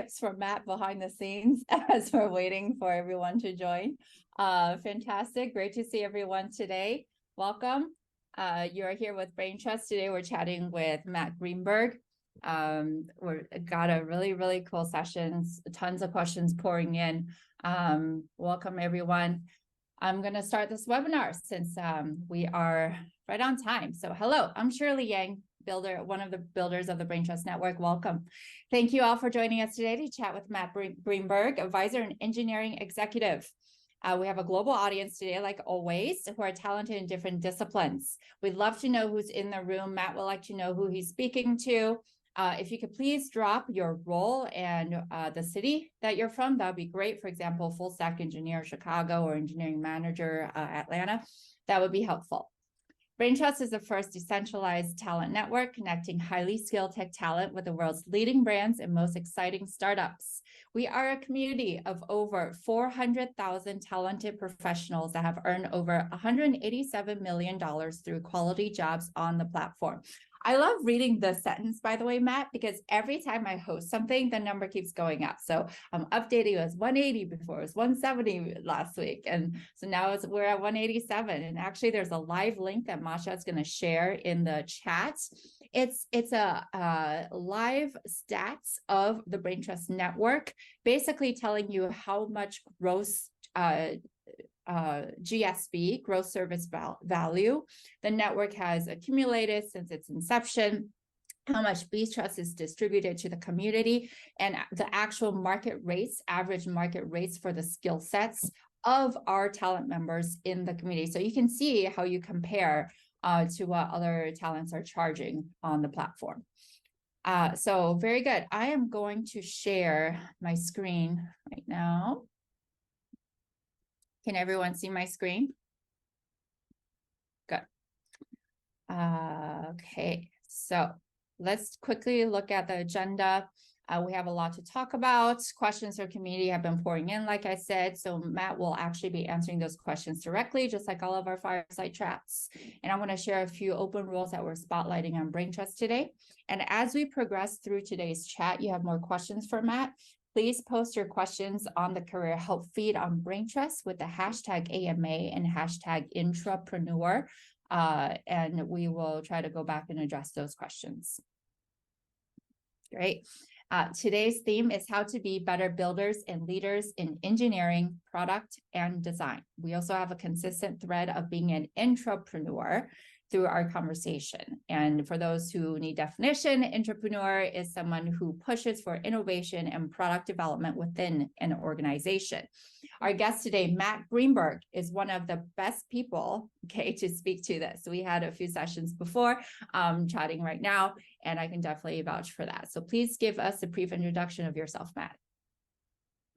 tips from Matt behind the scenes as we're waiting for everyone to join. Fantastic. Great to see everyone today. Welcome. You're here with Brain Trust. Today we're chatting with Matt Greenberg. We've got a really cool sessions, tons of questions pouring in. Welcome everyone. I'm going to start this webinar since we are right on time. So hello, I'm Shirley Yang, one of the builders of the Brain Trust Network. Welcome. Thank you all for joining us today to chat with Matt Greenberg, advisor and engineering executive. We have a global audience today, like always, who are talented in different disciplines. We'd love to know who's in the room. Matt would like to know who he's speaking to. If you could please drop your role and the city that you're from, that would be great. For example, full stack engineer, Chicago, or engineering manager, Atlanta. That would be helpful. Brain Trust is the first decentralized talent network connecting highly skilled tech talent with the world's leading brands and most exciting startups. We are a community of over 400,000 talented professionals that have earned over $187 million through quality jobs on the platform. I love reading the sentence, by the way, Matt, because every time I host something, the number keeps going up. So I'm updating. It was 180 before, it was 170 last week. And so now we're at 187. And actually there's a live link that Masha is going to share in the chat. It's a live stats of the Brain Trust Network, basically telling you how much gross GSV, gross service value, the network has accumulated since its inception, how much B-Trust is distributed to the community, and the actual market rates, average market rates for the skill sets of our talent members in the community. So you can see how you compare to what other talents are charging on the platform. So very good. I am going to share my screen right now. Can everyone see my screen? Good. Okay, so let's quickly look at the agenda. We have a lot to talk about. Questions from community have been pouring in, like I said. So Matt will actually be answering those questions directly, just like all of our fireside chats. And I'm going to share a few open rules that we're spotlighting on Brain Trust today. And as we progress through today's chat, you have more questions for Matt. Please post your questions on the Career Help feed on Brain Trust with the hashtag AMA and hashtag intrapreneur. And we will try to go back and address those questions. Great. Today's theme is how to be better builders and leaders in engineering, product, and design. We also have a consistent thread of being an intrapreneur through our conversation. And for those who need definition, intrapreneur is someone who pushes for innovation and product development within an organization. Our guest today, Matt Greenberg, is one of the best people, to speak to this. We had a few sessions before, chatting right now, and I can definitely vouch for that. So please give us a brief introduction of yourself, Matt.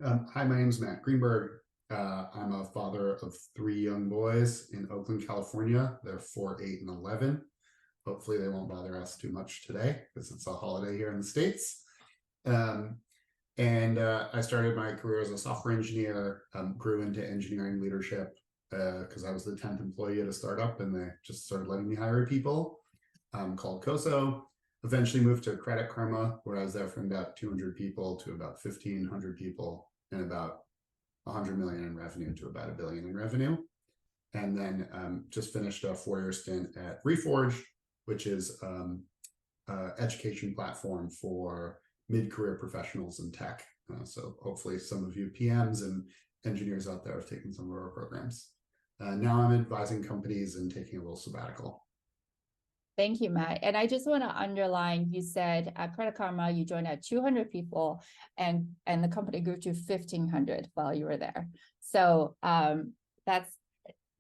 Hi, my name is Matt Greenberg. I'm a father of 3 young boys in Oakland, California. They're 4, 8, and 11. Hopefully they won't bother us too much today because it's a holiday here in the States. I started my career as a software engineer, grew into engineering leadership because I was the 10th employee at a startup and they just started letting me hire people called CoSo. Eventually moved to Credit Karma, where I was there from about 200 people to about 1,500 people and about 100 million in revenue to about $1 billion in revenue. And then just finished a 4-year stint at Reforge, which is an education platform for mid-career professionals in tech. So hopefully some of you PMs and engineers out there have taken some of our programs. Now I'm advising companies and taking a little sabbatical. Thank you, Matt. And I just want to underline, you said at Credit Karma, you joined at 200 people and the company grew to 1,500 while you were there. So that's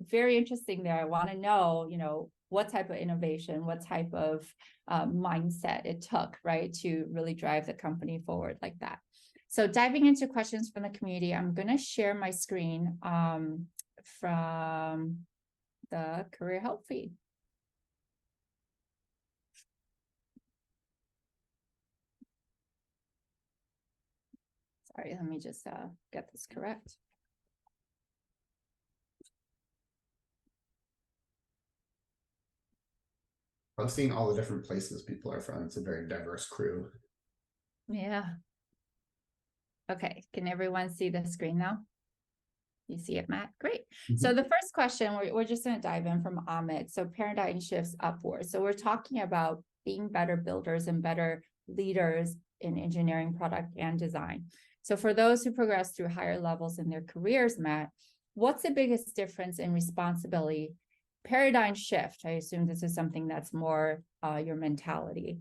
very interesting there. I want to know, what type of innovation, what type of mindset it took, right, to really drive the company forward like that. So diving into questions from the community, I'm going to share my screen from the Career Help feed. Sorry, let me just get this correct. I've seen all the different places people are from. It's a very diverse crew. Yeah. Okay, can everyone see the screen now? You see it, Matt? Great. Mhm. So the first question, we're just going to dive in from Amit. So paradigm shifts upwards. So we're talking about being better builders and better leaders in engineering, product, and design. So for those who progress through higher levels in their careers, Matt, what's the biggest difference in responsibility? Paradigm shift, I assume this is something that's more your mentality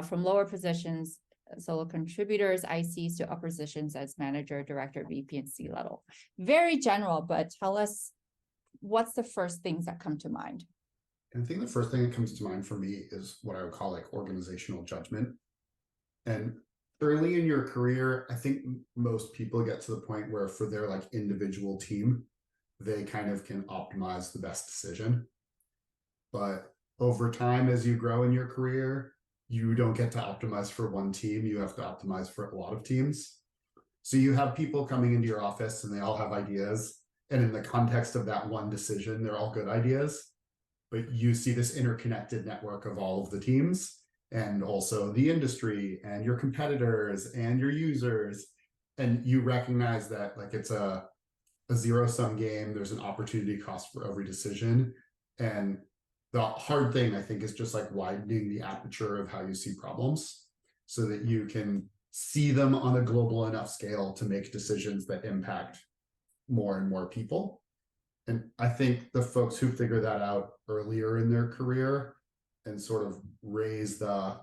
from lower positions, solo contributors, ICs to upper positions as manager, director, VP, and C level. Very general, but tell us what's the first things that come to mind? I think the first thing that comes to mind for me is what I would call like organizational judgment. And early in your career, I think most people get to the point where for their like individual team, they kind of can optimize the best decision. But over time, as you grow in your career, you don't get to optimize for one team. You have to optimize for a lot of teams. So you have people coming into your office and they all have ideas. And in the context of that one decision, they're all good ideas. But you see this interconnected network of all of the teams and also the industry and your competitors and your users. And you recognize that like it's a zero-sum game. There's an opportunity cost for every decision. And the hard thing, I think, is just like widening the aperture of how you see problems so that you can see them on a global enough scale to make decisions that impact more and more people. And I think the folks who figure that out earlier in their career and sort of raise the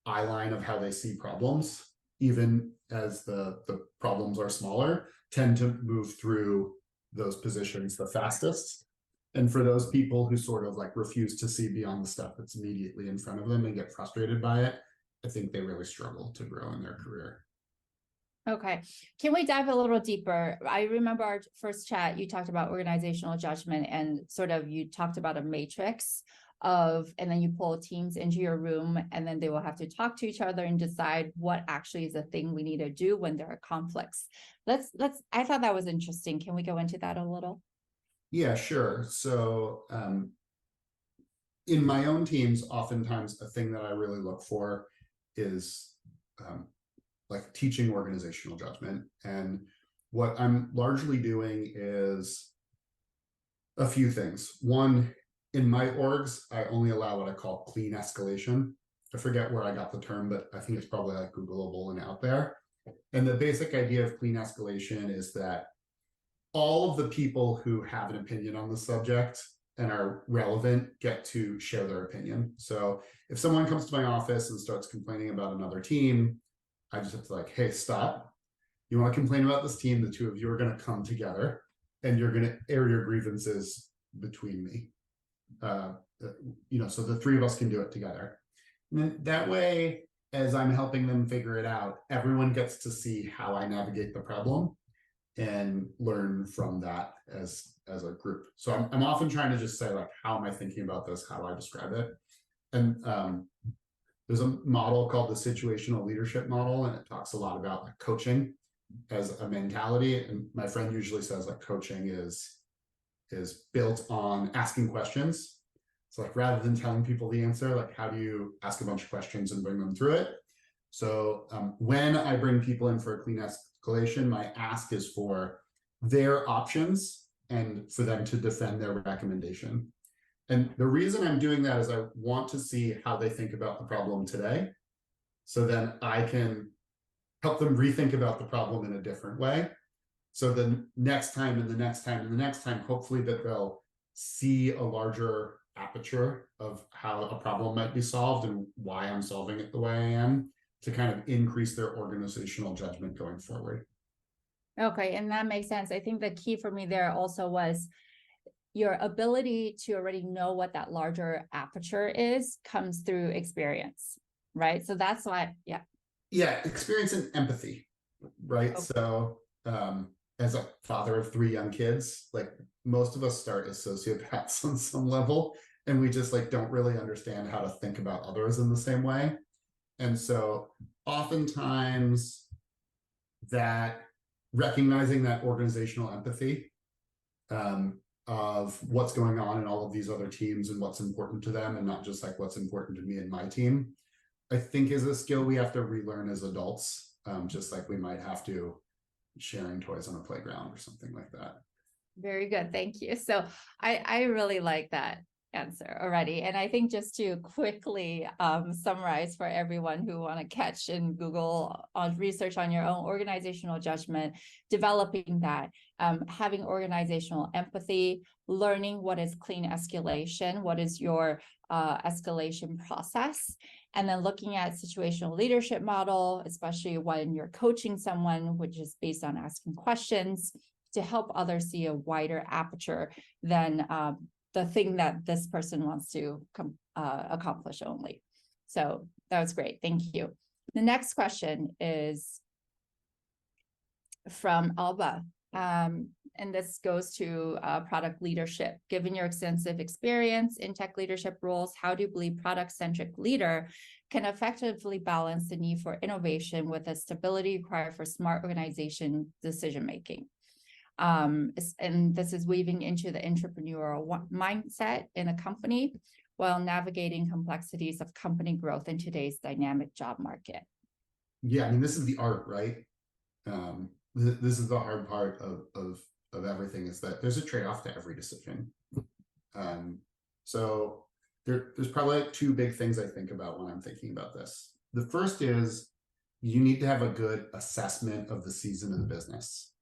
eye line of how they see problems, even as the problems are smaller, tend to move through those positions the fastest. And for those people who sort of like refuse to see beyond the stuff that's immediately in front of them and get frustrated by it, I think they really struggle to grow in their career. Okay, can we dive a little deeper? I remember our first chat, you talked about organizational judgment and sort of you talked about a matrix of, and then you pull teams into your room and then they will have to talk to each other and decide what actually is the thing we need to do when there are conflicts. I thought that was interesting. Can we go into that a little? Yeah, sure. So in my own teams, oftentimes a thing that I really look for is like teaching organizational judgment. And what I'm largely doing is a few things. One, in my orgs, I only allow what I call clean escalation. I forget where I got the term, but I think it's probably like Googleable and out there. And the basic idea of clean escalation is that all of the people who have an opinion on the subject and are relevant get to share their opinion. So if someone comes to my office and starts complaining about another team, I just have to like, hey, stop. You want to complain about this team, the two of you are going to come together and you're going to air your grievances between me. So the three of us can do it together. And then that way, as I'm helping them figure it out, everyone gets to see how I navigate the problem and learn from that as a group. So I'm often trying to just say like, how am I thinking about this? How do I describe it? And there's a model called the situational leadership model, and it talks a lot about like coaching as a mentality. And my friend usually says like coaching is built on asking questions. So like rather than telling people the answer, like how do you ask a bunch of questions and bring them through it? So when I bring people in for a clean escalation, my ask is for their options and for them to defend their recommendation. And the reason I'm doing that is I want to see how they think about the problem today. So then I can help them rethink about the problem in a different way. So the next time and the next time and the next time, hopefully that they'll see a larger aperture of how a problem might be solved and why I'm solving it the way I am, to kind of increase their organizational judgment going forward. Okay, and that makes sense. I think the key for me there also was your ability to already know what that larger aperture is comes through experience, right? So that's why, yeah. Yeah, experience and empathy, right? Okay. So as a father of 3 young kids, like most of us start as sociopaths on some level, and we just like don't really understand how to think about others in the same way. And so oftentimes that recognizing that organizational empathy of what's going on in all of these other teams and what's important to them, and not just like what's important to me and my team, I think is a skill we have to relearn as adults. just like we might have to sharing toys on a playground or something like that. Very good. Thank you. So I really like that answer already. And I think just to quickly summarize for everyone who want to catch in Google on research on your own organizational judgment, developing that, having organizational empathy, learning what is clean escalation, what is your escalation process, and then looking at situational leadership model, especially when you're coaching someone, which is based on asking questions, to help others see a wider aperture than the thing that this person wants to accomplish only. So that was great. Thank you. The next question is from Alba. And this goes to product leadership. Given your extensive experience in tech leadership roles, how do you believe product-centric leader can effectively balance the need for innovation with the stability required for smart organization decision-making? And this is weaving into the entrepreneurial mindset in a company while navigating complexities of company growth in today's dynamic job market. Yeah, I mean, this is the art, right? This is the hard part of everything, is that there's a trade-off to every decision. So there's probably like two big things I think about when I'm thinking about this. The first is you need to have a good assessment of the season of the business.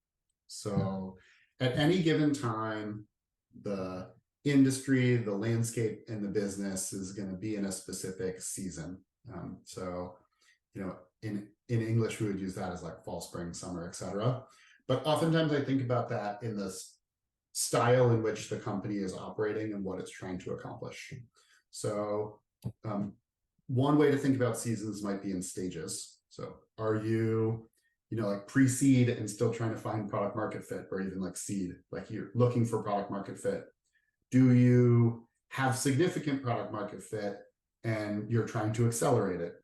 So at any given time, the industry, the landscape, and the business is going to be in a specific season. So, you know, in English, we would use that as like fall, spring, summer, etc. But oftentimes I think about that in the style in which the company is operating and what it's trying to accomplish. So one way to think about seasons might be in stages. So are you like pre-seed and still trying to find product market fit, or even like seed, like you're looking for product market fit? Do you have significant product market fit and you're trying to accelerate it?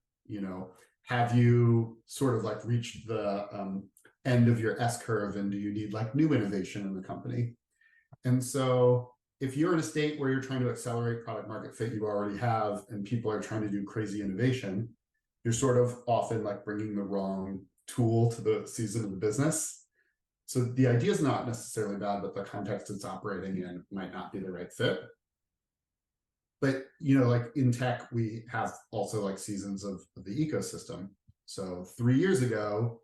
Have you sort of like reached the end of your S curve, and do you need like new innovation in the company? And so if you're in a state where you're trying to accelerate product market fit you already have, and people are trying to do crazy innovation, you're sort of often like bringing the wrong tool to the season of the business. So the idea is not necessarily bad, but the context it's operating in might not be the right fit. But, like in tech, we have also like seasons of the ecosystem. So 3 years ago,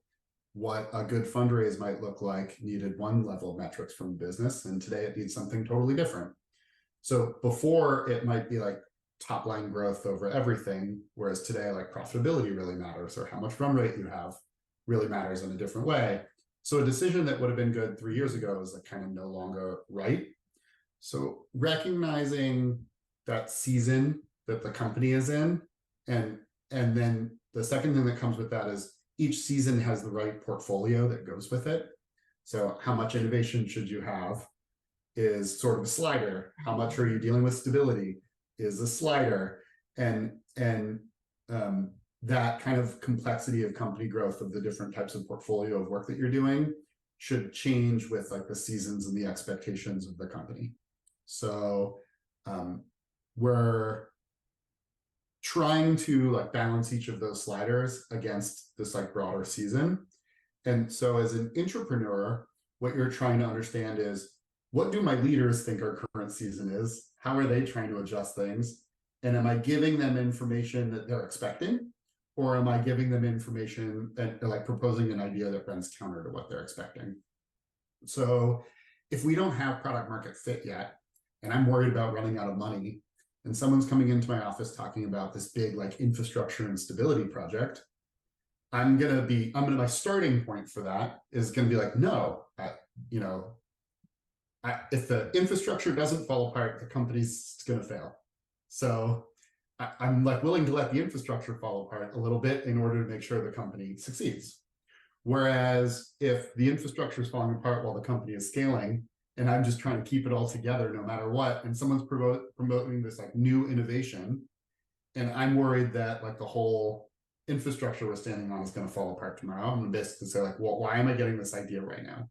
what a good fundraise might look like needed one level of metrics from the business, and today it needs something totally different. So before, it might be like top line growth over everything, whereas today, like profitability really matters, or how much run rate you have really matters in a different way. So a decision that would have been good 3 years ago is like kind of no longer right. So recognizing that season that the company is in, and then the second thing that comes with that is each season has the right portfolio that goes with it. So how much innovation should you have is sort of a slider. How much are you dealing with stability is a slider. And that kind of complexity of company growth of the different types of portfolio of work that you're doing should change with like the seasons and the expectations of the company. So we're trying to like balance each of those sliders against this like broader season. And so as an intrapreneur, what you're trying to understand is, what do my leaders think our current season is? How are they trying to adjust things? And am I giving them information that they're expecting? Or am I giving them information and like proposing an idea that runs counter to what they're expecting? So if we don't have product market fit yet, and I'm worried about running out of money, and someone's coming into my office talking about this big like infrastructure and stability project, my starting point for that is going to be like, no, if the infrastructure doesn't fall apart, the company's going to fail. So I'm like willing to let the infrastructure fall apart a little bit in order to make sure the company succeeds. Whereas if the infrastructure is falling apart while the company is scaling, and I'm just trying to keep it all together no matter what, and someone's promoting this like new innovation, and I'm worried that like the whole infrastructure we're standing on is going to fall apart tomorrow, I'm going to basically say like, well, why am I getting this idea right now?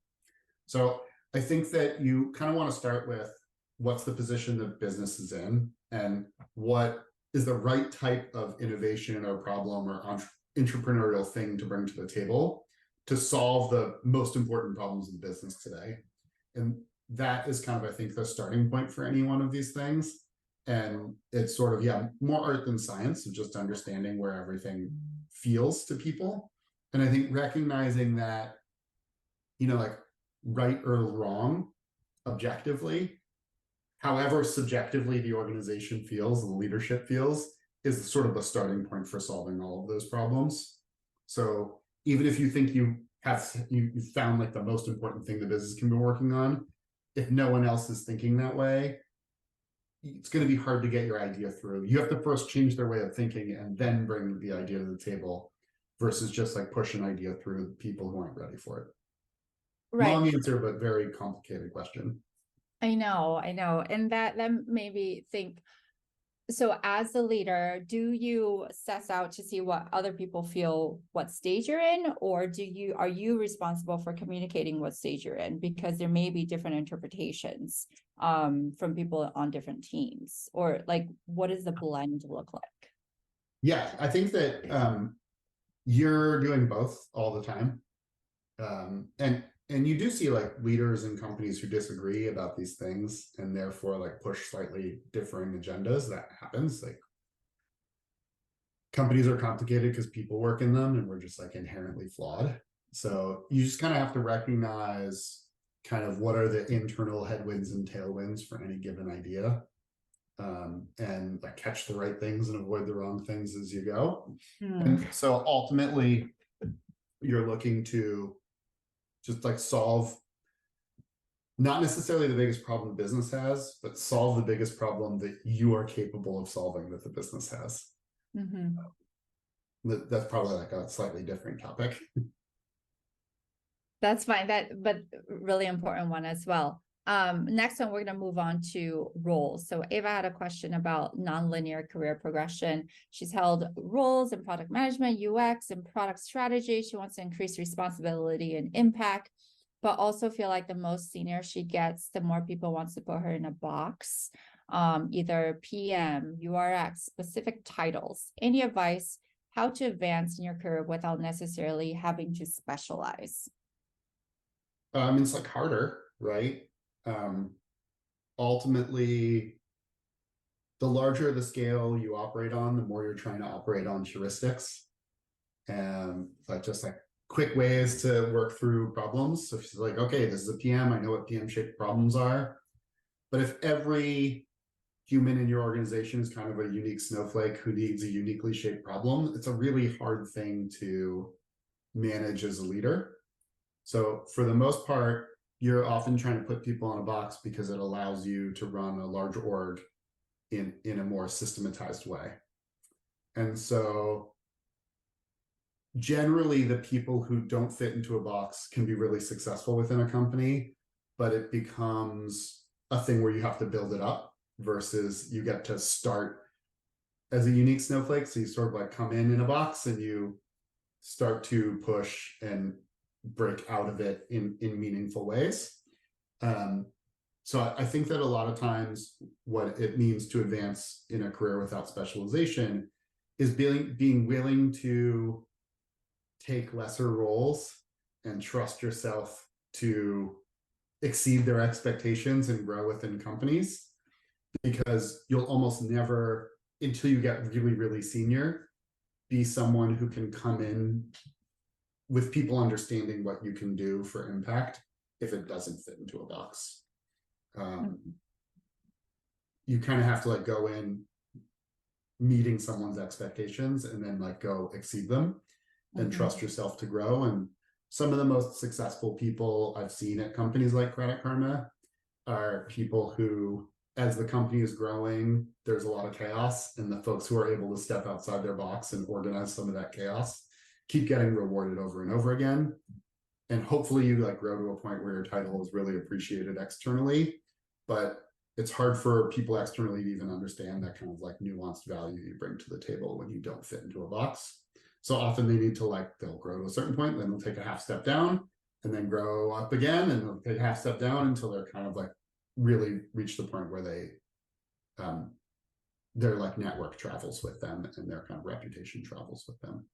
So I think that you kind of want to start with what's the position the business is in, and what is the right type of innovation or problem or entrepreneurial thing to bring to the table to solve the most important problems in business today. And that is kind of, I think, the starting point for any one of these things. And it's sort of, yeah, more art than science of just understanding where everything feels to people. And I think recognizing that, like right or wrong, objectively, however subjectively the organization feels, the leadership feels, is sort of the starting point for solving all of those problems. So even if you think you found like the most important thing the business can be working on, if no one else is thinking that way, it's going to be hard to get your idea through. You have to first change their way of thinking and then bring the idea to the table versus just like push an idea through people who aren't ready for it. Right. Long answer, but very complicated question. I know. And that made me think, so as a leader, do you assess out to see what other people feel, what stage you're in, or are you responsible for communicating what stage you're in? Because there may be different interpretations from people on different teams, or like, what does the blend look like? Yeah, I think that you're doing both all the time. And you do see like leaders in companies who disagree about these things and therefore like push slightly differing agendas. That happens. Like companies are complicated because people work in them and we're just like inherently flawed. So you just kind of have to recognize kind of what are the internal headwinds and tailwinds for any given idea, and like catch the right things and avoid the wrong things as you go. And so ultimately you're looking to just like solve not necessarily the biggest problem the business has, but solve the biggest problem that you are capable of solving that the business has. That's probably like a slightly different topic. That's fine. But really important one as well. Next one, we're going to move on to roles. So Ava had a question about nonlinear career progression. She's held roles in product management, UX, and product strategy. She wants to increase responsibility and impact, but also feel like the most senior she gets, the more people wants to put her in a box, either PM, URX, specific titles. Any advice how to advance in your career without necessarily having to specialize? It's like harder, right? Ultimately, the larger the scale you operate on, the more you're trying to operate on heuristics and like just like quick ways to work through problems. So if she's like, okay, this is a PM, I know what PM shaped problems are. But if every human in your organization is kind of a unique snowflake who needs a uniquely shaped problem, it's a really hard thing to manage as a leader. So for the most part, you're often trying to put people in a box because it allows you to run a large org in a more systematized way. And so generally the people who don't fit into a box can be really successful within a company, but it becomes a thing where you have to build it up versus you get to start as a unique snowflake. So you sort of like come in a box and you start to push and break out of it in meaningful ways. So I think that a lot of times what it means to advance in a career without specialization is being willing to take lesser roles and trust yourself to exceed their expectations and grow within companies, because you'll almost never, until you get really, really senior, be someone who can come in with people understanding what you can do for impact if it doesn't fit into a box. You kind of have to like go in meeting someone's expectations and then like go exceed them and trust yourself to grow. And some of the most successful people I've seen at companies like Credit Karma are people who, as the company is growing, there's a lot of chaos, and the folks who are able to step outside their box and organize some of that chaos keep getting rewarded over and over again. And hopefully you like grow to a point where your title is really appreciated externally, but it's hard for people externally to even understand that kind of like nuanced value you bring to the table when you don't fit into a box. So often they need to like, they'll grow to a certain point, then they'll take a half step down and then grow up again, and they'll take a half step down until they're kind of like really reach the point where they, their like network travels with them and their kind of reputation travels with them.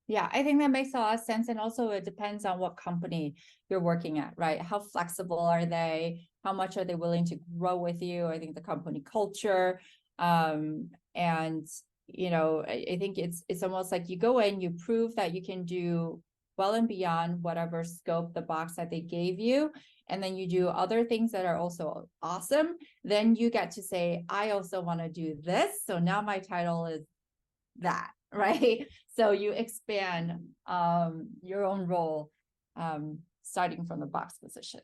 Yeah, I think that makes a lot of sense. And also it depends on what company you're working at, right? How flexible are they? How much are they willing to grow with you? I think the company culture. And I think it's almost like you go in, you prove that you can do well and beyond whatever scope the box that they gave you. And then you do other things that are also awesome. Then you get to say, I also want to do this. So now my title is that, right? So you expand your own role, starting from the box position.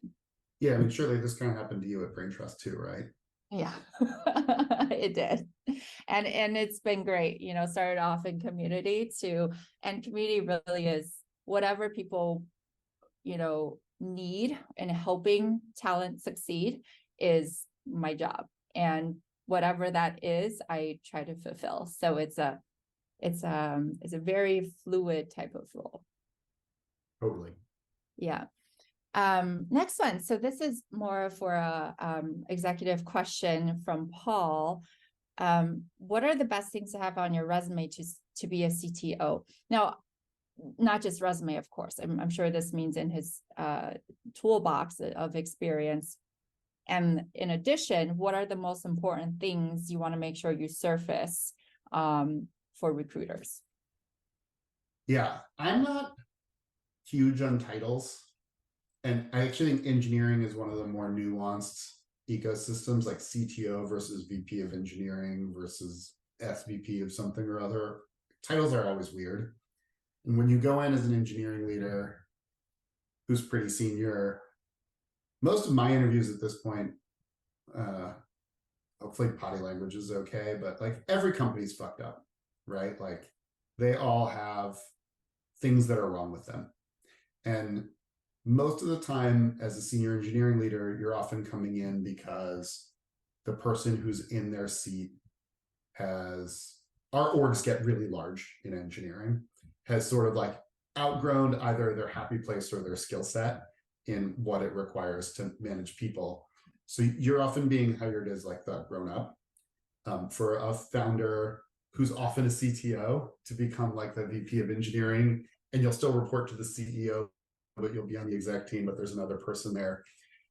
Yeah, I mean, surely this kind of happened to you at Brain Trust too, right? Yeah, it did. And it's been great, started off in community and community really is whatever people, need and helping talent succeed is my job. And whatever that is, I try to fulfill. So it's a very fluid type of role. Totally. Yeah. Next one. So this is more for a executive question from Paul. What are the best things to have on your resume to be a CTO? Now, not just resume, of course. I'm sure this means in his toolbox of experience. And in addition, what are the most important things you want to make sure you surface for recruiters? Yeah, I'm not huge on titles. And I actually think engineering is one of the more nuanced ecosystems, like CTO versus VP of engineering versus SVP of something or other. Titles are always weird. And when you go in as an engineering leader who's pretty senior, most of my interviews at this point, hopefully potty language is okay, but like every company's fucked up, right? Like they all have things that are wrong with them. And most of the time as a senior engineering leader, you're often coming in because the person who's in their seat our orgs get really large in engineering, has sort of like outgrown either their happy place or their skill set in what it requires to manage people. So you're often being hired as like the grown up. For a founder who's often a CTO to become like the VP of engineering, and you'll still report to the CEO, but you'll be on the exec team, but there's another person there.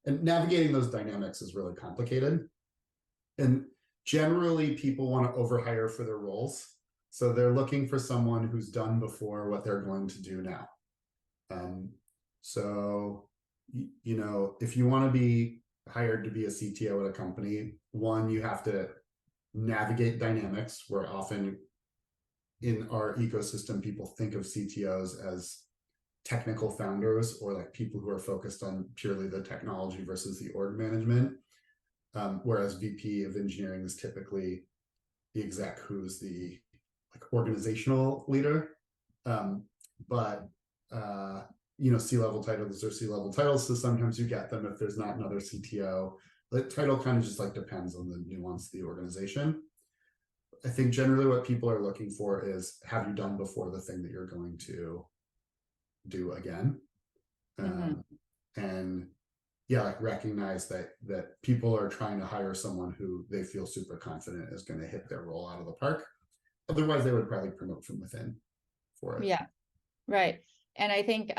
And navigating those dynamics is really complicated. And generally people want to overhire for their roles. So they're looking for someone who's done before what they're going to do now. So, if you want to be hired to be a CTO at a company, one, you have to navigate dynamics where often in our ecosystem, people think of CTOs as technical founders or like people who are focused on purely the technology versus the org management. Whereas VP of engineering is typically the exec who's the like organizational leader. But C-level titles are C-level titles, so sometimes you get them if there's not another CTO. The title kind of just like depends on the nuance of the organization. I think generally what people are looking for is, have you done before the thing that you're going to do again? And yeah, like recognize that people are trying to hire someone who they feel super confident is going to hit their role out of the park. Otherwise, they would probably promote from within for it. Yeah, right. And I think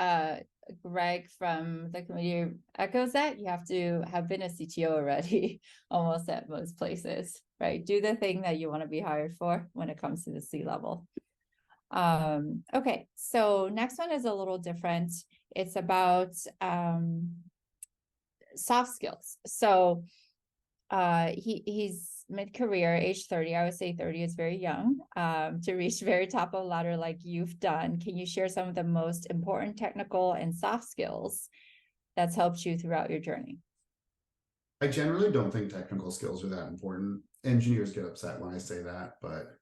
Greg from the community echoes that you have to have been a CTO already, almost at most places, right? Do the thing that you want to be hired for when it comes to the C-level. Okay, so next one is a little different. It's about soft skills. So he's mid-career, age 30. I would say 30 is very young to reach very top of the ladder like you've done. Can you share some of the most important technical and soft skills that's helped you throughout your journey? I generally don't think technical skills are that important. Engineers get upset when I say that, but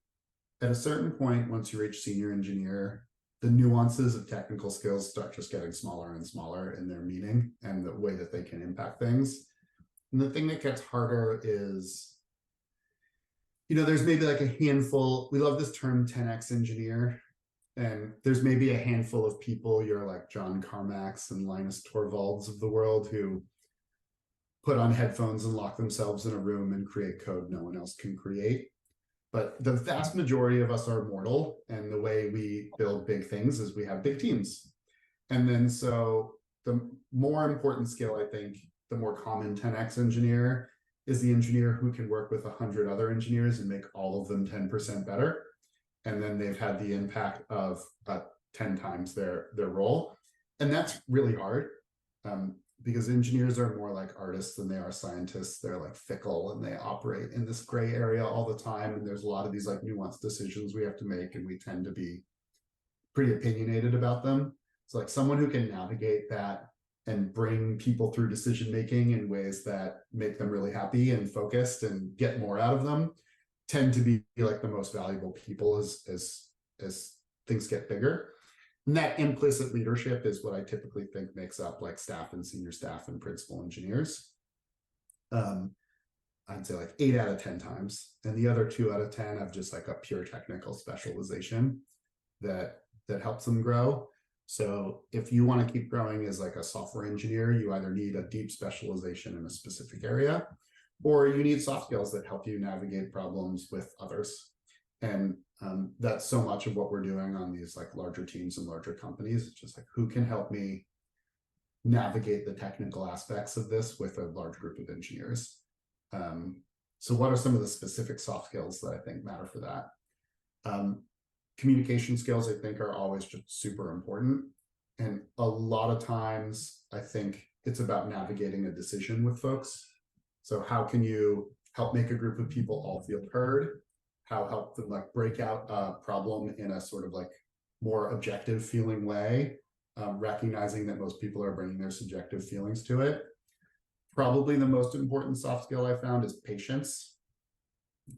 at a certain point, once you reach senior engineer, the nuances of technical skills start just getting smaller and smaller in their meaning and the way that they can impact things. And the thing that gets harder is, there's maybe like a handful, we love this term 10x engineer, and there's maybe a handful of people, you're like John Carmacks and Linus Torvalds of the world, who put on headphones and lock themselves in a room and create code no one else can create. But the vast majority of us are mortal, and the way we build big things is we have big teams. And then so the more important skill, I think, the more common 10x engineer is the engineer who can work with 100 other engineers and make all of them 10% better. And then they've had the impact of 10 times their role. And that's really hard, because engineers are more like artists than they are scientists. They're like fickle and they operate in this gray area all the time. And there's a lot of these like nuanced decisions we have to make, and we tend to be pretty opinionated about them. It's like someone who can navigate that and bring people through decision making in ways that make them really happy and focused and get more out of them tend to be like the most valuable people as things get bigger. And that implicit leadership is what I typically think makes up like staff and senior staff and principal engineers. I'd say like 8 out of 10 times, and the other 2 out of 10 have just like a pure technical specialization that helps them grow. So if you want to keep growing as like a software engineer, you either need a deep specialization in a specific area, or you need soft skills that help you navigate problems with others. And that's so much of what we're doing on these like larger teams and larger companies. It's just like, who can help me navigate the technical aspects of this with a large group of engineers? So what are some of the specific soft skills that I think matter for that? Communication skills, I think, are always just super important. And a lot of times, I think it's about navigating a decision with folks. So how can you help make a group of people all feel heard? How help them like break out a problem in a sort of like more objective feeling way, recognizing that most people are bringing their subjective feelings to it. Probably the most important soft skill I found is patience.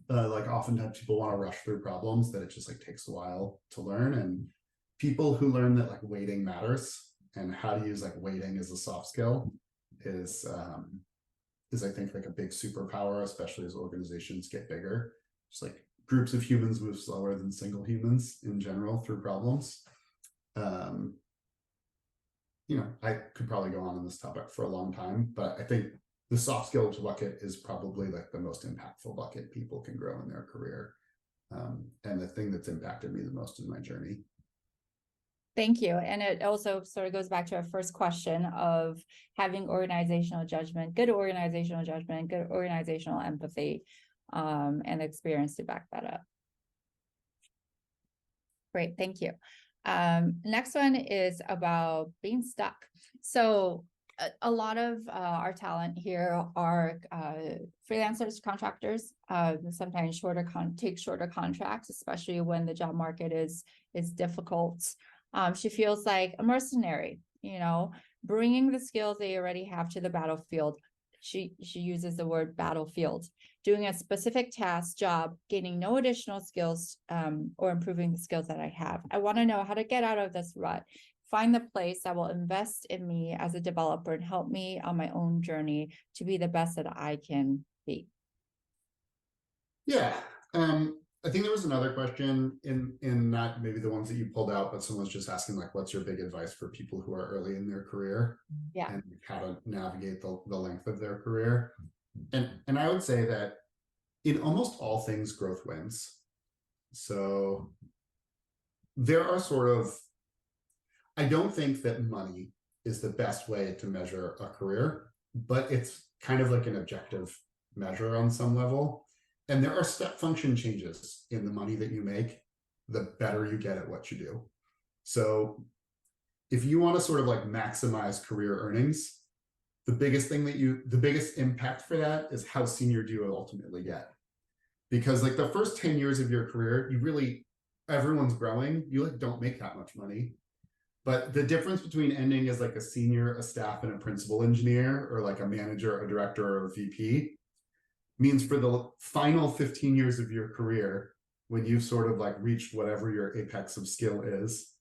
Like oftentimes people want to rush through problems that it just like takes a while to learn, and people who learn that like waiting matters and how to use like waiting as a soft skill is I think like a big superpower, especially as organizations get bigger. Just like groups of humans move slower than single humans in general through problems. I could probably go on this topic for a long time, but I think the soft skills bucket is probably like the most impactful bucket people can grow in their career. And the thing that's impacted me the most in my journey. Thank you. And it also sort of goes back to our first question of having organizational judgment, good organizational empathy, and experience to back that up. Great, thank you. Next one is about being stuck. So a lot of our talent here are freelancers, contractors, sometimes take shorter contracts, especially when the job market is difficult. She feels like a mercenary, bringing the skills they already have to the battlefield. She uses the word battlefield, doing a specific task, job, gaining no additional skills, or improving the skills that I have. I want to know how to get out of this rut, find the place that will invest in me as a developer and help me on my own journey to be the best that I can be. Yeah. I think there was another question in not maybe the ones that you pulled out, but someone's just asking like, what's your big advice for people who are early in their career? Yeah. And how to navigate the length of their career. And I would say that in almost all things, growth wins. So there are I don't think that money is the best way to measure a career, but it's kind of like an objective measure on some level. And there are step function changes in the money that you make, the better you get at what you do. So if you want to sort of like maximize career earnings, the biggest impact for that is how senior do you ultimately get. Because like the first 10 years of your career, everyone's growing, you like don't make that much money. But the difference between ending as like a senior, a staff, and a principal engineer, or like a manager, a director, or a VP, means for the final 15 years of your career, when you've sort of like reached whatever your apex of skill is,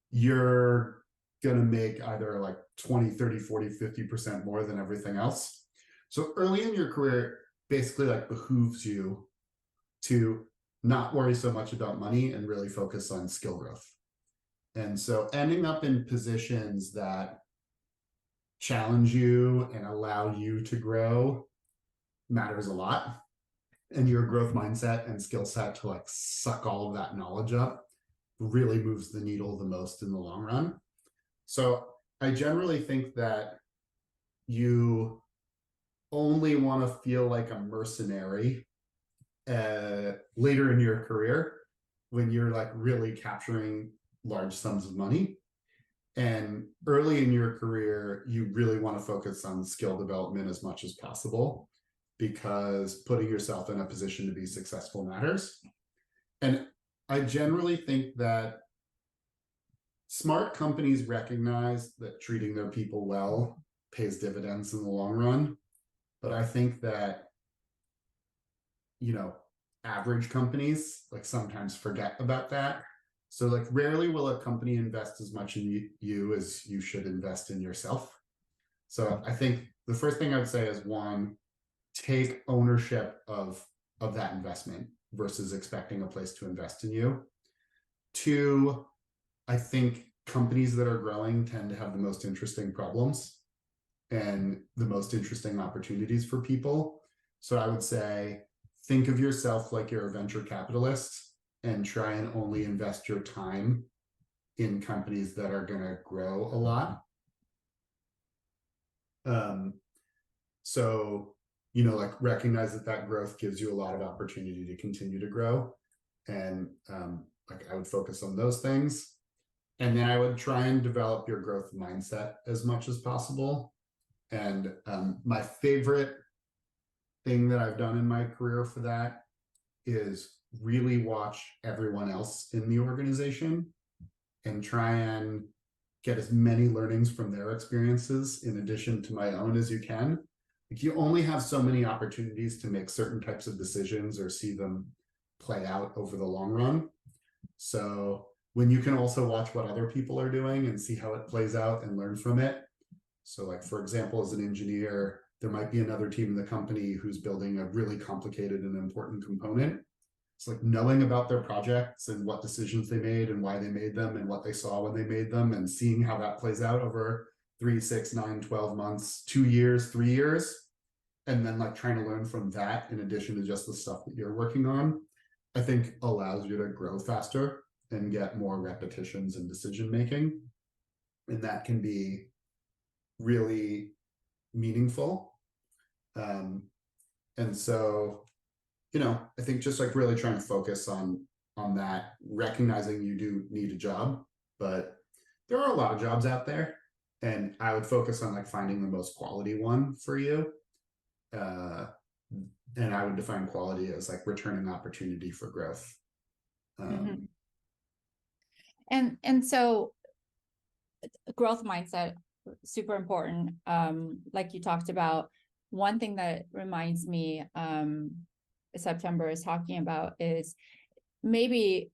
you're going to make either like 20, 30, 40, 50% more than everything else. So early in your career basically like behooves you to not worry so much about money and really focus on skill growth. And so ending up in positions that challenge you and allow you to grow matters a lot. and your growth mindset and skill set to like suck all of that knowledge up really moves the needle the most in the long run. So I generally think that you only want to feel like a mercenary later in your career when you're like really capturing large sums of money. And early in your career, you really want to focus on skill development as much as possible, because putting yourself in a position to be successful matters. And I generally think that smart companies recognize that treating their people well pays dividends in the long run. But I think that, you know, average companies like sometimes forget about that. So like rarely will a company invest as much in you as you should invest in yourself. So I think the first thing I would say is, one, take ownership of that investment versus expecting a place to invest in you. Two, I think companies that are growing tend to have the most interesting problems and the most interesting opportunities for people. So I would say, think of yourself like you're a venture capitalist and try and only invest your time in companies that are going to grow a lot. So, you know, like recognize that growth gives you a lot of opportunity to continue to grow. And like I would focus on those things. And then I would try and develop your growth mindset as much as possible. And my favorite thing that I've done in my career for that is really watch everyone else in the organization and try and get as many learnings from their experiences in addition to my own as you can. Like, you only have so many opportunities to make certain types of decisions or see them play out over the long run. So when you can also watch what other people are doing and see how it plays out and learn from it. So like, for example, as an engineer, there might be another team in the company who's building a really complicated and important component. It's like knowing about their projects and what decisions they made and why they made them and what they saw when they made them, and seeing how that plays out over 3, 6, 9, 12 months, 2 years, 3 years, and then like trying to learn from that in addition to just the stuff that you're working on, I think allows you to grow faster and get more repetitions in decision making. And that can be really meaningful. And so, you know, I think just like really trying to focus on that, recognizing you do need a job, but there are a lot of jobs out there, and I would focus on like finding the most quality one for you. And I would define quality as like returning opportunity for growth. And so growth mindset, super important. Like you talked about, one thing that reminds me September is talking about is maybe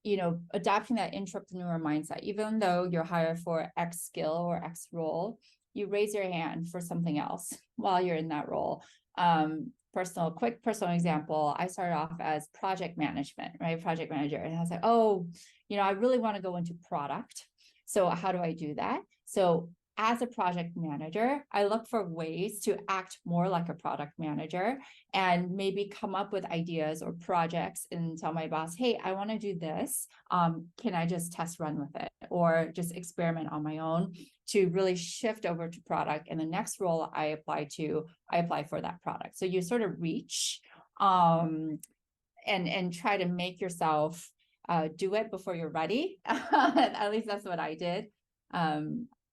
you know, adopting that intrapreneur mindset. Even though you're hired for X skill or X role, you raise your hand for something else while you're in that role. Quick personal example, I started off as project management, right? Project manager. And I was like, oh, you know, I really want to go into product. So how do I do that? So as a project manager, I look for ways to act more like a product manager and maybe come up with ideas or projects and tell my boss, hey, I want to do this. Can I just test run with it or just experiment on my own to really shift over to product? And the next role I apply for that product. So you sort of reach and try to make yourself do it before you're ready. At least that's what I did.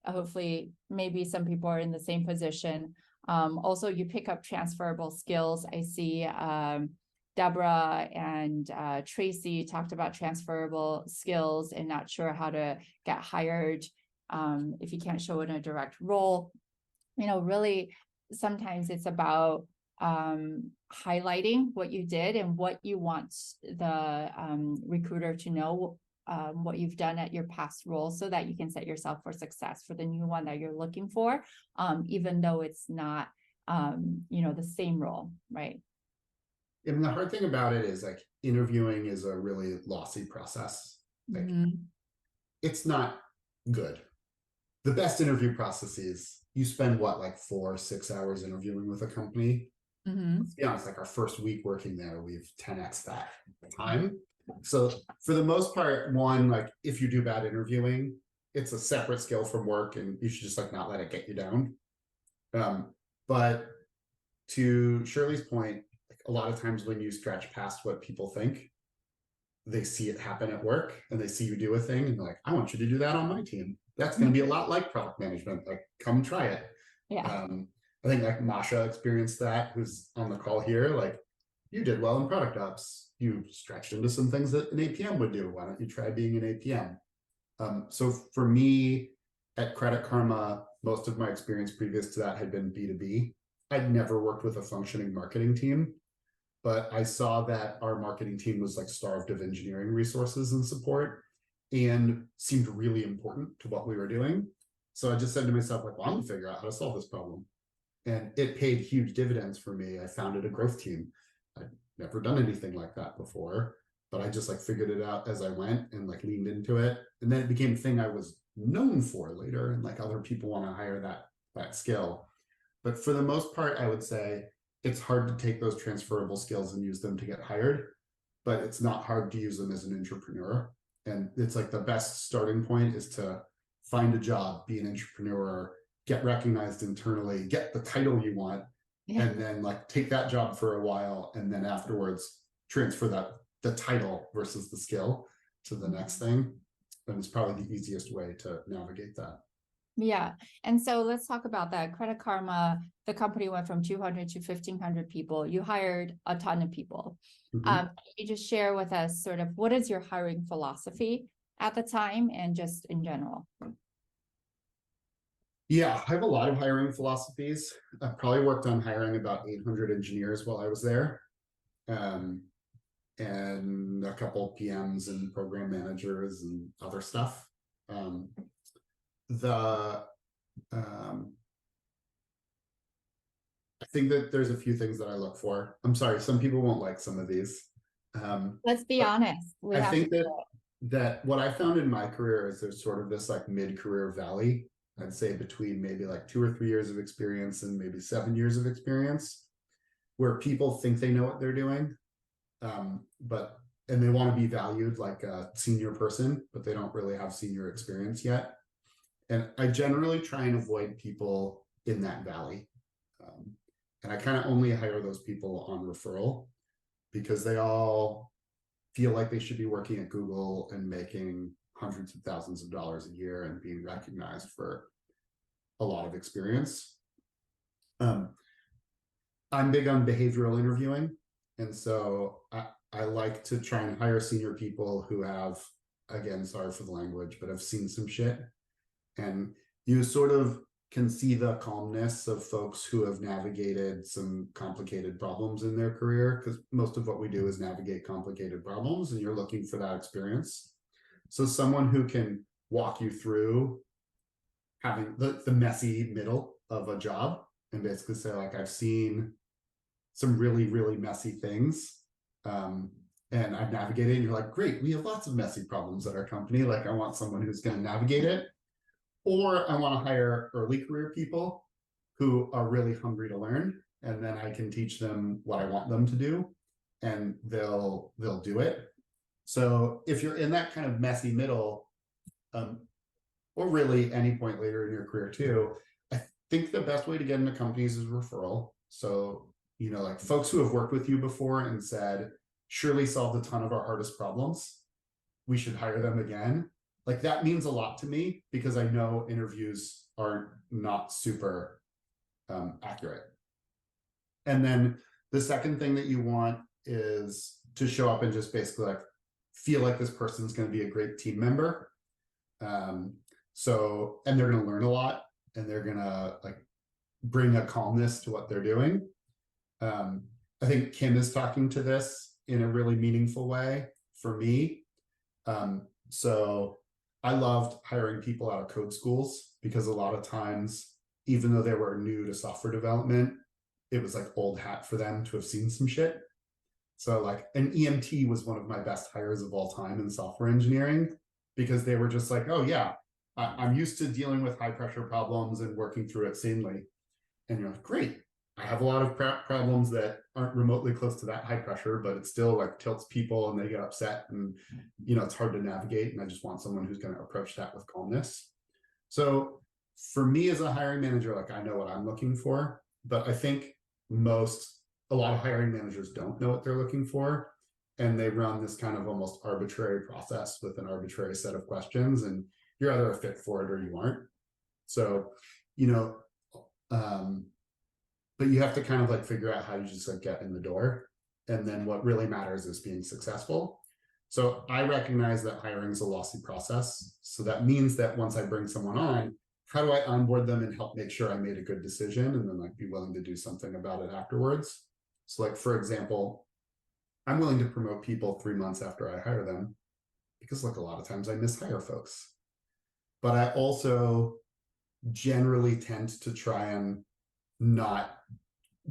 Hopefully, maybe some people are in the same position. Also, you pick up transferable skills. I see Deborah and Tracy talked about transferable skills and not sure how to get hired if you can't show in a direct role. You know, really, sometimes it's about highlighting what you did and what you want the recruiter to know, what you've done at your past role, so that you can set yourself for success for the new one that you're looking for, even though it's not, you know, the same role, right? And the hard thing about it is like interviewing is a really lossy process. Like, it's not good. The best interview processes, you spend what, like 4 or 6 hours interviewing with a company, Mm-hmm. Let's be honest, like our first week working there, we've 10x that time. So for the most part, one, like if you do bad interviewing, it's a separate skill from work and you should just like not let it get you down. But to Shirley's point, like a lot of times when you stretch past what people think, they see it happen at work and they see you do a thing and they're like, I want you to do that on my team. That's going to be a lot like product management. Like, come try it. Yeah. I think like Masha experienced that, who's on the call here. Like, you did well in product ops. You stretched into some things that an APM would do. Why don't you try being an APM? So for me at Credit Karma, most of my experience previous to that had been B2B. I'd never worked with a functioning marketing team, but I saw that our marketing team was like starved of engineering resources and support and seemed really important to what we were doing. So I just said to myself, like, well, I'm gonna figure out how to solve this problem. And it paid huge dividends for me. I founded a growth team. I'd never done anything like that before, but I just like figured it out as I went and like leaned into it. And then it became a thing I was known for later. And like other people want to hire that skill. But for the most part, I would say it's hard to take those transferable skills and use them to get hired, but it's not hard to use them as an entrepreneur. And it's like the best starting point is to find a job, be an entrepreneur, get recognized internally, get the title you want, and then like take that job for a while, and then afterwards transfer the title versus the skill to the next thing. And it's probably the easiest way to navigate that. Yeah. And so let's talk about that. Credit Karma, the company went from 200 to 1,500 people. You hired a ton of people. Can you just share with us sort of what is your hiring philosophy at the time and just in general? Yeah, I have a lot of hiring philosophies. I probably worked on hiring about 800 engineers while I was there, and a couple PMs and program managers and other stuff. I think that there's a few things that I look for. I'm sorry, some people won't like some of these. Let's be honest. I think that what I found in my career is there's sort of this like mid-career valley. I'd say between maybe like 2 or 3 years of experience and maybe 7 years of experience, where people think they know what they're doing, and they want to be valued like a senior person, but they don't really have senior experience yet. And I generally try and avoid people in that valley. And I kind of only hire those people on referral because they all feel like they should be working at Google and making hundreds of thousands of dollars a year and being recognized for a lot of experience. I'm big on behavioral interviewing. And so I like to try and hire senior people who have, again, sorry for the language, but have seen some shit. And you sort of can see the calmness of folks who have navigated some complicated problems in their career, because most of what we do is navigate complicated problems, and you're looking for that experience. So someone who can walk you through having the messy middle of a job and basically say, like, I've seen some really, really messy things, and I've navigated, and you're like, great, we have lots of messy problems at our company. Like, I want someone who's going to navigate it. Or I want to hire early career people who are really hungry to learn, and then I can teach them what I want them to do, and they'll do it. So if you're in that kind of messy middle, or really any point later in your career too, I think the best way to get into companies is referral. So, you know, like folks who have worked with you before and said, Shirley solved a ton of our hardest problems, we should hire them again. Like that means a lot to me because I know interviews are not super accurate. And then the second thing that you want is to show up and just basically like feel like this person's going to be a great team member. And they're going to learn a lot, and they're going to like bring a calmness to what they're doing. I think Kim is talking to this in a really meaningful way for me. So I loved hiring people out of code schools because a lot of times, even though they were new to software development, it was like old hat for them to have seen some shit. So like an EMT was one of my best hires of all time in software engineering because they were just like, oh yeah, I'm used to dealing with high pressure problems and working through it sanely. And you're like, great, I have a lot of problems that aren't remotely close to that high pressure, but it still like tilts people and they get upset and, it's hard to navigate. And I just want someone who's going to approach that with calmness. So for me as a hiring manager, like I know what I'm looking for, but I think a lot of hiring managers don't know what they're looking for. And they run this kind of almost arbitrary process with an arbitrary set of questions, and you're either a fit for it or you aren't. So, you know, but you have to kind of like figure out how you just like get in the door. And then what really matters is being successful. So I recognize that hiring is a lossy process. So that means that once I bring someone on, how do I onboard them and help make sure I made a good decision and then like be willing to do something about it afterwards? So like, for example, I'm willing to promote people 3 months after I hire them because like a lot of times I mishire folks. But I also generally tend to try and not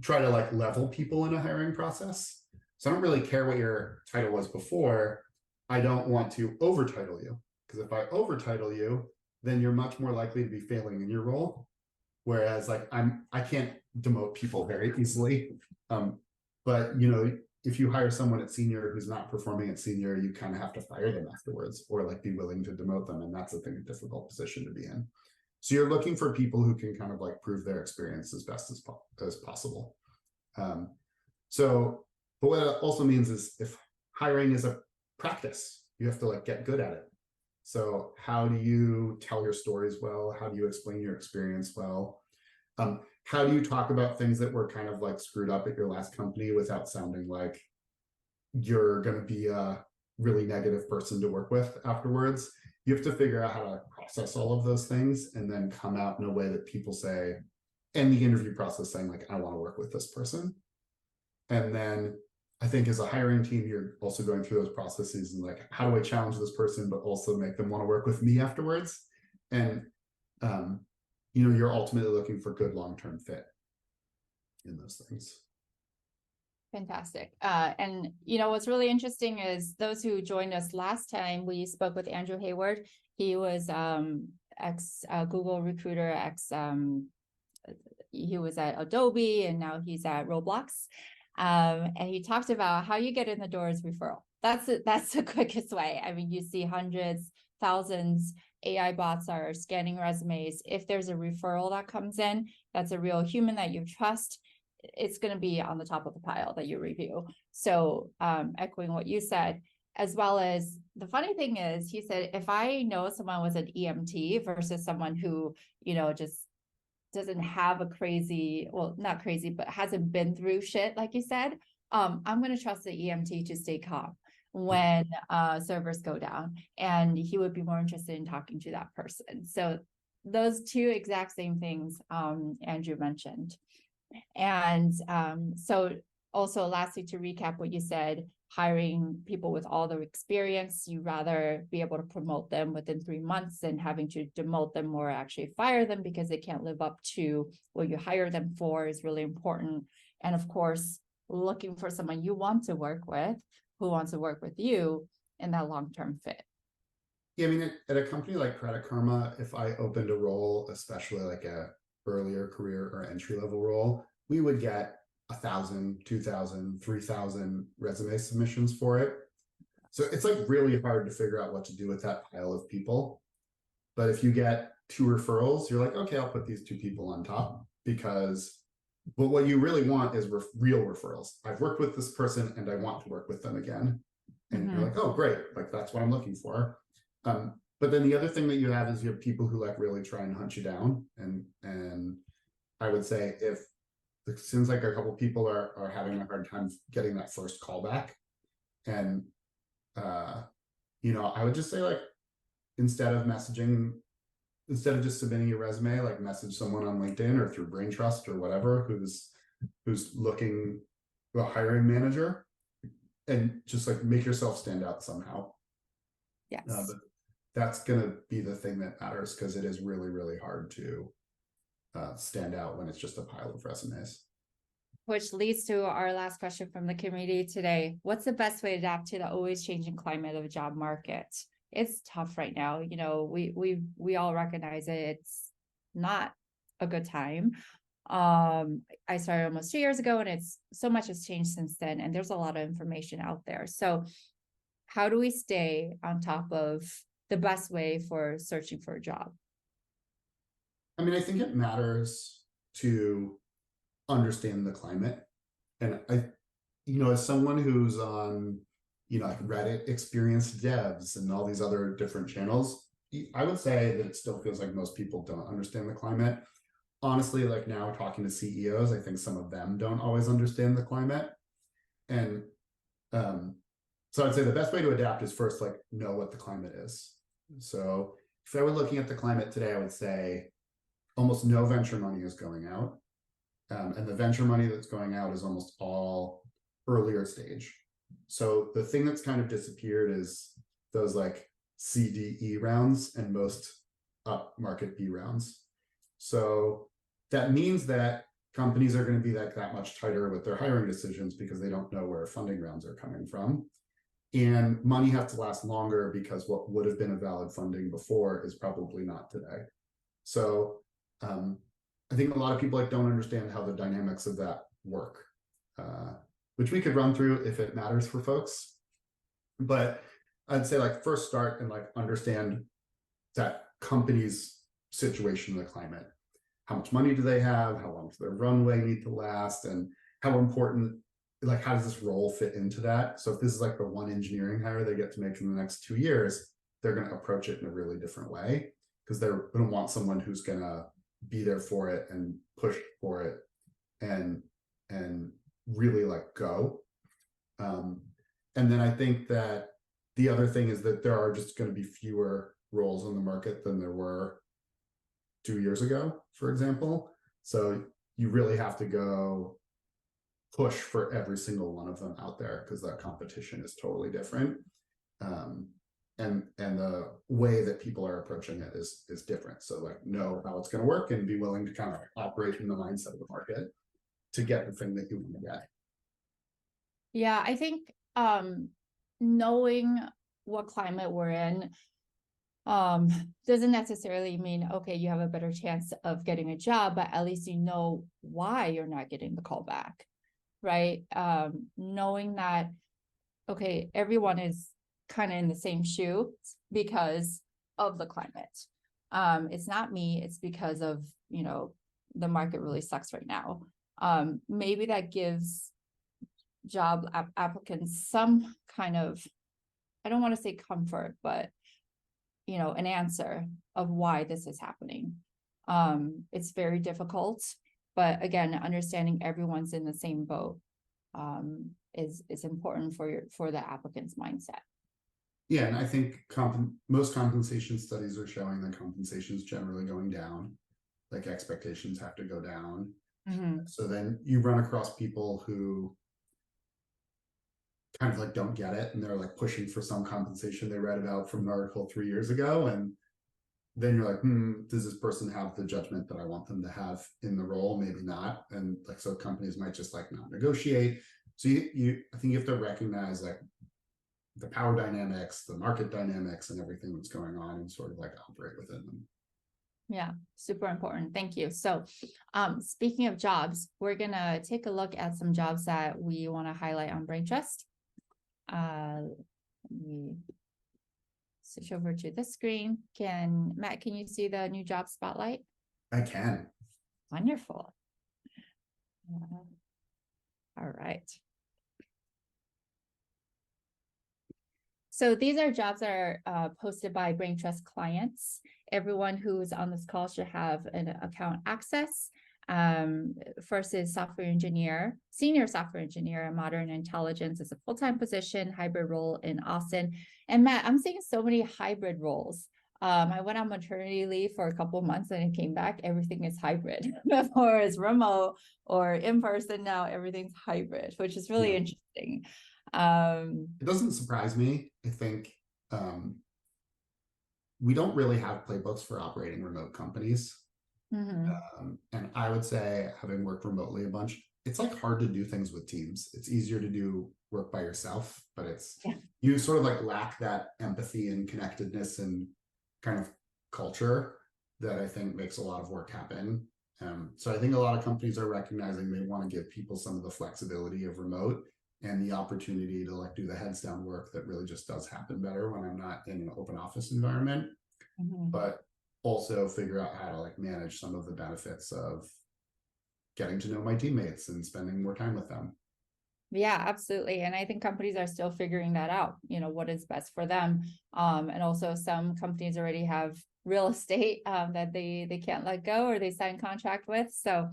try to like level people in a hiring process. So I don't really care what your title was before. I don't want to over title you, because if I over title you, then you're much more likely to be failing in your role. Whereas like I can't demote people very easily. But if you hire someone at senior who's not performing at senior, you kind of have to fire them afterwards or like be willing to demote them. And that's a difficult position to be in. So you're looking for people who can kind of like prove their experience as best as possible. But what it also means is if hiring is a practice, you have to like get good at it. So how do you tell your stories well? How do you explain your experience well? How do you talk about things that were kind of like screwed up at your last company without sounding like you're going to be a really negative person to work with afterwards? You have to figure out how to process all of those things and then come out in a way that people say, in the interview process, saying like, I want to work with this person. And then I think as a hiring team, you're also going through those processes and like, how do I challenge this person, but also make them want to work with me afterwards? And, you're ultimately looking for good long-term fit in those things. Fantastic. And what's really interesting is those who joined us last time, we spoke with Andrew Hayward. He was ex Google recruiter, he was at Adobe, and now he's at Roblox. And he talked about how you get in the door is referral. That's the quickest way. I mean, you see hundreds, thousands, AI bots are scanning resumes. If there's a referral that comes in, that's a real human that you trust, it's going to be on the top of the pile that you review. So echoing what you said, as well as the funny thing is, he said, if I know someone was an EMT versus someone who, just doesn't have a crazy, well, not crazy, but hasn't been through shit, like you said, I'm going to trust the EMT to stay calm when servers go down. And he would be more interested in talking to that person. So those two exact same things Andrew mentioned. And so also lastly, to recap what you said, hiring people with all the experience, you rather be able to promote them within 3 months than having to demote them or actually fire them because they can't live up to what you hire them for is really important. And of course, looking for someone you want to work with, who wants to work with you in that long-term fit. Yeah, I mean, at a company like Credit Karma, if I opened a role, especially like a earlier career or entry-level role, we would get 1,000, 2,000, 3,000 resume submissions for it. So it's like really hard to figure out what to do with that pile of people. But if you get 2 referrals, you're like, okay, I'll put these 2 people on top but what you really want is real referrals. I've worked with this person and I want to work with them again. And you're like, oh, great. Like, that's what I'm looking for. But then the other thing that you have is you have people who like really try and hunt you down. And I would say if it seems like a couple people are having a hard time getting that first callback, and I would just say like instead of just submitting your resume, like message someone on LinkedIn or through Brain Trust or whatever who's looking a hiring manager, and just like make yourself stand out somehow. Yes. But that's going to be the thing that matters, because it is really, really hard to stand out when it's just a pile of resumes. Which leads to our last question from the community today. What's the best way to adapt to the always changing climate of the job market? It's tough right now. We all recognize it. It's not a good time. I started almost 2 years ago, and it's so much has changed since then, and there's a lot of information out there. So how do we stay on top of the best way for searching for a job? I mean, I think it matters to understand the climate. And as someone who's on, like Reddit experienced devs and all these other different channels, I would say that it still feels like most people don't understand the climate. Honestly, like now talking to CEOs, I think some of them don't always understand the climate. And so I'd say the best way to adapt is first, like, know what the climate is. So if I were looking at the climate today, I would say almost no venture money is going out. And the venture money that's going out is almost all earlier stage. So the thing that's kind of disappeared is those like CDE rounds and most up market B rounds. So that means that companies are going to be like that much tighter with their hiring decisions because they don't know where funding rounds are coming from. And money has to last longer because what would have been a valid funding before is probably not today. So I think a lot of people don't understand how the dynamics of that work, which we could run through if it matters for folks. But I'd say first start and understand that company's situation in the climate. How much money do they have? How long does their runway need to last? And how important, how does this role fit into that? So if this is the one engineering hire they get to make in the next 2 years, they're going to approach it in a really different way because they're going to want someone who's going to be there for it and push for it and really go. And then I think that the other thing is that there are just going to be fewer roles on the market than there were 2 years ago, for example. So you really have to go push for every single one of them out there because that competition is totally different. And the way that people are approaching it is different. So know how it's going to work and be willing to kind of operate in the mindset of the market to get the thing that you want to get. Yeah, I think knowing what climate we're in doesn't necessarily mean, okay, you have a better chance of getting a job, but at least you know why you're not getting the call back, right? Knowing that, okay, everyone is kind of in the same shoe because of the climate. It's not me, it's because of, the market really sucks right now. Maybe that gives job applicants some kind of, I don't want to say comfort, but an answer of why this is happening. It's very difficult, but again, understanding everyone's in the same boat is important for the applicant's mindset. Yeah, and I think most compensation studies are showing that compensation is generally going down. Expectations have to go down. Mm-hmm. So then you run across people who kind of don't get it, and they're pushing for some compensation they read about from an article 3 years ago, and then you're does this person have the judgment that I want them to have in the role? Maybe not. And so companies might just not negotiate. So I think you have to recognize the power dynamics, the market dynamics, and everything that's going on, and sort of operate within them. Yeah, super important. Thank you. So speaking of jobs, we're gonna take a look at some jobs that we want to highlight on BrainTrust. Let me switch over to this screen. Matt, can you see the new job spotlight? I can. Wonderful. All right. So these are jobs that are posted by BrainTrust clients. Everyone who's on this call should have an account access. First is software engineer, senior software engineer, and modern intelligence is a full-time position, hybrid role in Austin. And Matt, I'm seeing so many hybrid roles. I went on maternity leave for a couple of months and I came back, everything is hybrid. Before it's remote or in person, now everything's hybrid, which is really interesting. It doesn't surprise me. I think we don't really have playbooks for operating remote companies. Mm-hmm. And I would say, having worked remotely a bunch, it's hard to do things with teams. It's easier to do work by yourself, but you sort of lack that empathy and connectedness and kind of culture that I think makes a lot of work happen. So I think a lot of companies are recognizing they want to give people some of the flexibility of remote and the opportunity to like do the heads down work that really just does happen better when I'm not in an open office environment, but also figure out how to like manage some of the benefits of getting to know my teammates and spending more time with them. Yeah, absolutely. And I think companies are still figuring that out, what is best for them. And also some companies already have real estate that they can't let go or they sign contract with. So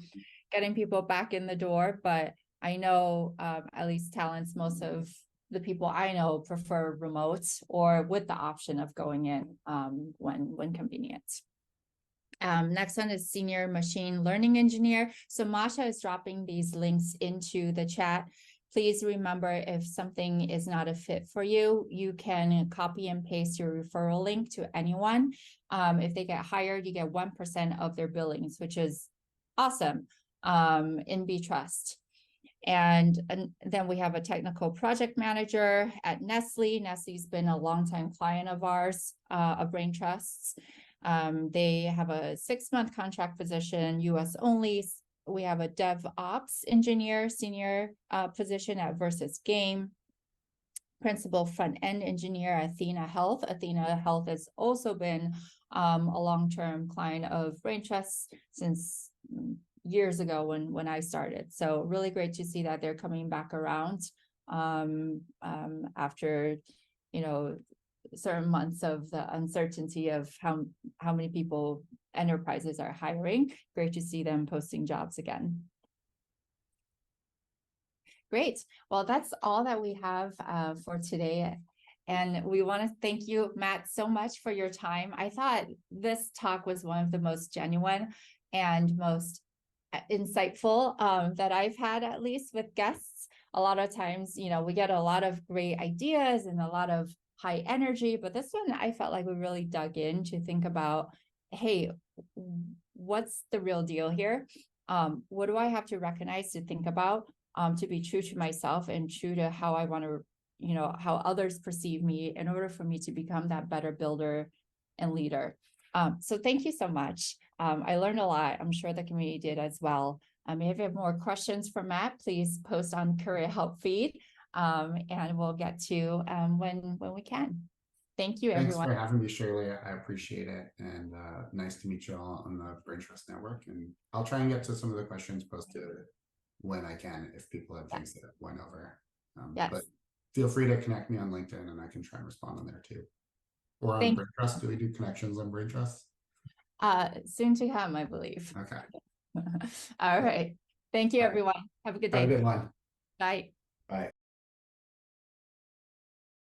getting people back in the door. But I know at least talents, most of the people I know prefer remote or with the option of going in when convenient. Next one is senior machine learning engineer. So Masha is dropping these links into the chat. Please remember, if something is not a fit for you, you can copy and paste your referral link to anyone. If they get hired, you get 1% of their billings, which is awesome in B-Trust. And then we have a technical project manager at Nestle. Nestle's been a longtime client of ours, of Brain Trusts. They have a 6-month contract position, US only. We have a DevOps engineer, senior position at Versus Game. Principal front-end engineer at Athena Health. Athena Health has also been a long-term client of Brain Trust since years ago when I started. So really great to see that they're coming back around after, certain months of the uncertainty of how many people enterprises are hiring. Great to see them posting jobs again. Great. Well, that's all that we have for today. And we want to thank you, Matt, so much for your time. I thought this talk was one of the most genuine and most insightful that I've had, at least with guests. A lot of times, we get a lot of great ideas and a lot of high energy, but this one I felt like we really dug in to think about, hey, what's the real deal here? What do I have to recognize, to think about, to be true to myself and true to how I want to, how others perceive me in order for me to become that better builder and leader. So thank you so much. I learned a lot. I'm sure the community did as well. If you have more questions for Matt, please post on Career Help feed, and we'll get to when we can. Thank you, everyone. Thanks for having me, Shirley. I appreciate it. And nice to meet you all on the Brain Trust Network. And I'll try and get to some of the questions posted when I can, if people have things that went over. Yes. But feel free to connect me on LinkedIn and I can try and respond on there too. Or on Brain Trust. Do we do connections on Brain Trust? Soon to come, I believe. Okay. All right. Thank you, everyone. Have a good day. Have a good one. Bye. Bye.